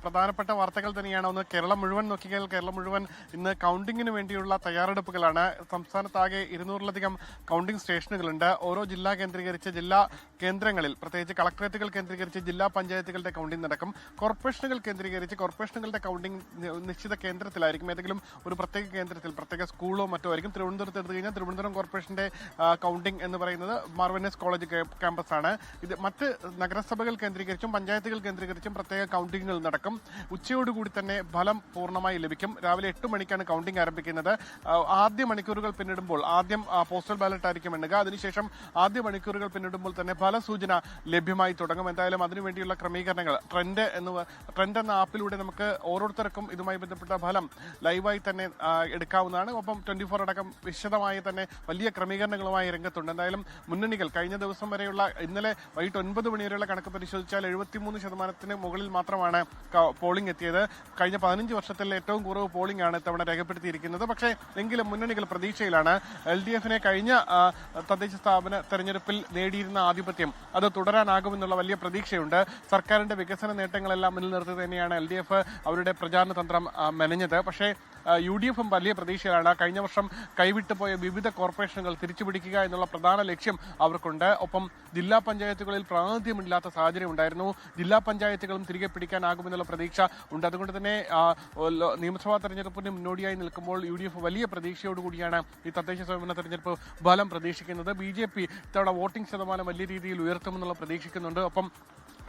പ്രധാനപ്പെട്ട വാർത്തകൾ തന്നെയാണ്. ഒന്ന് കേരളം മുഴുവൻ നോക്കിയാൽ കേരളം മുഴുവൻ ഇന്ന് കൗണ്ടിങ്ങിന് വേണ്ടിയുള്ള തയ്യാറെടുപ്പുകളാണ്. സംസ്ഥാനത്താകെ 200-ലധികം കൗണ്ടിംഗ് സ്റ്റേഷനുകളുണ്ട്. ഓരോ ജില്ലാ കേന്ദ്രീകരിച്ച് ജില്ലാ കേന്ദ്രങ്ങളിൽ, പ്രത്യേകിച്ച് കളക്ടറേറ്റുകൾ കേന്ദ്രീകരിച്ച് ജില്ലാ പഞ്ചായത്തുകളുടെ കൗണ്ടിംഗ് നടക്കും. കോർപ്പറേഷനുകൾ കേന്ദ്രീകരിച്ച് കോർപ്പറേഷനുകളുടെ കൗണ്ടിംഗ് നിശ്ചിത കേന്ദ്രത്തിലായിരിക്കും. ഏതെങ്കിലും ഒരു പ്രത്യേക കേന്ദ്രത്തിൽ, പ്രത്യേക സ്കൂളോ മറ്റോ ആയിരിക്കും. തിരുവനന്തപുരത്ത് എടുത്തു കഴിഞ്ഞാൽ തിരുവനന്തപുരം കോർപ്പറേഷന്റെ കൗണ്ടിംഗ് എന്ന് പറയുന്നത് മാർവനസ് കോളേജ് ക്യാമ്പസാണ്. ഇത് മറ്റ് നഗരസഭകൾ കേന്ദ്രീകരിച്ചും പഞ്ചായത്തുകൾ കേന്ദ്രീകരിച്ചും പ്രത്യേക കൗണ്ടിങ്ങുകൾ നടക്കും. ഉച്ചയോടുകൂടി തന്നെ ഫലം പൂർണ്ണമായി ലഭിക്കും. രാവിലെ 8 മണിക്കാണ് കൗണ്ടിംഗ് ആരംഭിക്കുന്നത്. ആദ്യ മണിക്കൂറുകൾ പിന്നിടുമ്പോൾ ആദ്യം പോസ്റ്റൽ ബാലറ്റ് ആയിരിക്കും എണ്ണുക. അതിനുശേഷം ആദ്യ മണിക്കൂറുകൾ പിന്നിടുമ്പോൾ തന്നെ ഫലസൂചന ലഭ്യമായി തുടങ്ങും. എന്തായാലും അതിനുവേണ്ടിയുള്ള ക്രമീകരണങ്ങൾ ട്രെൻഡ് എന്ന ആപ്പിലൂടെ നമുക്ക് ഓരോരുത്തർക്കും ഇതുമായി ബന്ധപ്പെട്ട ഫലം ലൈവായി തന്നെ എടുക്കാവുന്നതാണ്. ഒപ്പം 24 അടക്കം വിശദമായി തന്നെ വലിയ ക്രമീകരണങ്ങളുമായി രംഗത്തുണ്ട്. എന്തായാലും മുന്നണികൾ കഴിഞ്ഞ ദിവസം വരെയുള്ള ഇന്നലെ വൈകിട്ട് 9 മണി വരെയുള്ള കണക്ക് പരിശോധിച്ചാൽ 73% മുകളിൽ മാത്രമാണ് പോളിംഗ് എത്തിയത്. കഴിഞ്ഞ 15 വർഷത്തിൽ ഏറ്റവും കുറവ് പോളിംഗ് ആണ് ഇത്തവണ രേഖപ്പെടുത്തിയിരിക്കുന്നത്. പക്ഷേ എങ്കിലും മുന്നണികൾ പ്രതീക്ഷയിലാണ്. LDF-നെ കഴിഞ്ഞ തദ്ദേശ സ്ഥാപന തെരഞ്ഞെടുപ്പിൽ നേടിയിരുന്ന ആധിപത്യം അത് തുടരാനാകുമെന്നുള്ള വലിയ പ്രതീക്ഷയുണ്ട്. സർക്കാരിന്റെ വികസന നേട്ടങ്ങളെല്ലാം മുന്നിൽ നിർത്തി തന്നെയാണ് LDF അവരുടെ പ്രചാരണ തന്ത്രം മെനഞ്ഞത്. പക്ഷേ UDF-ഉം വലിയ പ്രതീക്ഷയിലാണ്. കഴിഞ്ഞ വർഷം കൈവിട്ടുപോയ വിവിധ കോർപ്പറേഷനുകൾ തിരിച്ചുപിടിക്കുക എന്നുള്ള പ്രധാന ലക്ഷ്യം അവർക്കുണ്ട്. ഒപ്പം ജില്ലാ പഞ്ചായത്തുകളിൽ പ്രാതിനിധ്യമില്ലാത്ത സാഹചര്യം ഉണ്ടായിരുന്നു. ജില്ലാ പഞ്ചായത്തുകളും തിരികെ പിടിക്കാനാകുമെന്നുള്ള പ്രതീക്ഷ ഉണ്ട്. അതുകൊണ്ട് തന്നെ നിയമസഭാ തെരഞ്ഞെടുപ്പിന് മുന്നോടിയായി നിൽക്കുമ്പോൾ UDF വലിയ പ്രതീക്ഷയോടുകൂടിയാണ് ഈ തദ്ദേശ സ്വയംഭരണ തെരഞ്ഞെടുപ്പ് ഫലം പ്രതീക്ഷിക്കുന്നത്. BJP ഇത്തവണ വോട്ടിംഗ് ശതമാനം വലിയ രീതിയിൽ ഉയർത്തുമെന്നുള്ള പ്രതീക്ഷിക്കുന്നുണ്ട്. ഒപ്പം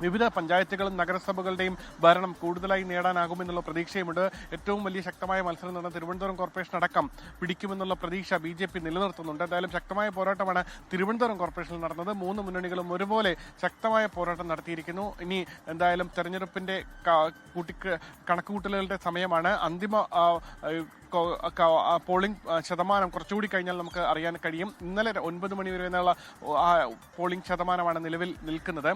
വിവിധ പഞ്ചായത്തുകളും നഗരസഭകളുടെയും ഭരണം കൂടുതലായി നേടാനാകുമെന്നുള്ള പ്രതീക്ഷയുമുണ്ട്. ഏറ്റവും വലിയ ശക്തമായ മത്സരം നടന്ന തിരുവനന്തപുരം കോർപ്പറേഷൻ അടക്കം പിടിക്കുമെന്നുള്ള പ്രതീക്ഷ BJP നിലനിർത്തുന്നുണ്ട്. എന്തായാലും ശക്തമായ പോരാട്ടമാണ് തിരുവനന്തപുരം കോർപ്പറേഷനിൽ നടന്നത്. 3 മുന്നണികളും ഒരുപോലെ ശക്തമായ പോരാട്ടം നടത്തിയിരിക്കുന്നു. ഇനി എന്തായാലും തെരഞ്ഞെടുപ്പിന്റെ കണക്കുകൂട്ടലുകളുടെ സമയമാണ്. അന്തിമ പോളിംഗ് ശതമാനം കുറച്ചുകൂടി കഴിഞ്ഞാൽ നമുക്ക് അറിയാൻ കഴിയും. ഇന്നലെ 9 മണി വരെ പോളിംഗ് ശതമാനമാണ് നിലവിൽ നിൽക്കുന്നത്.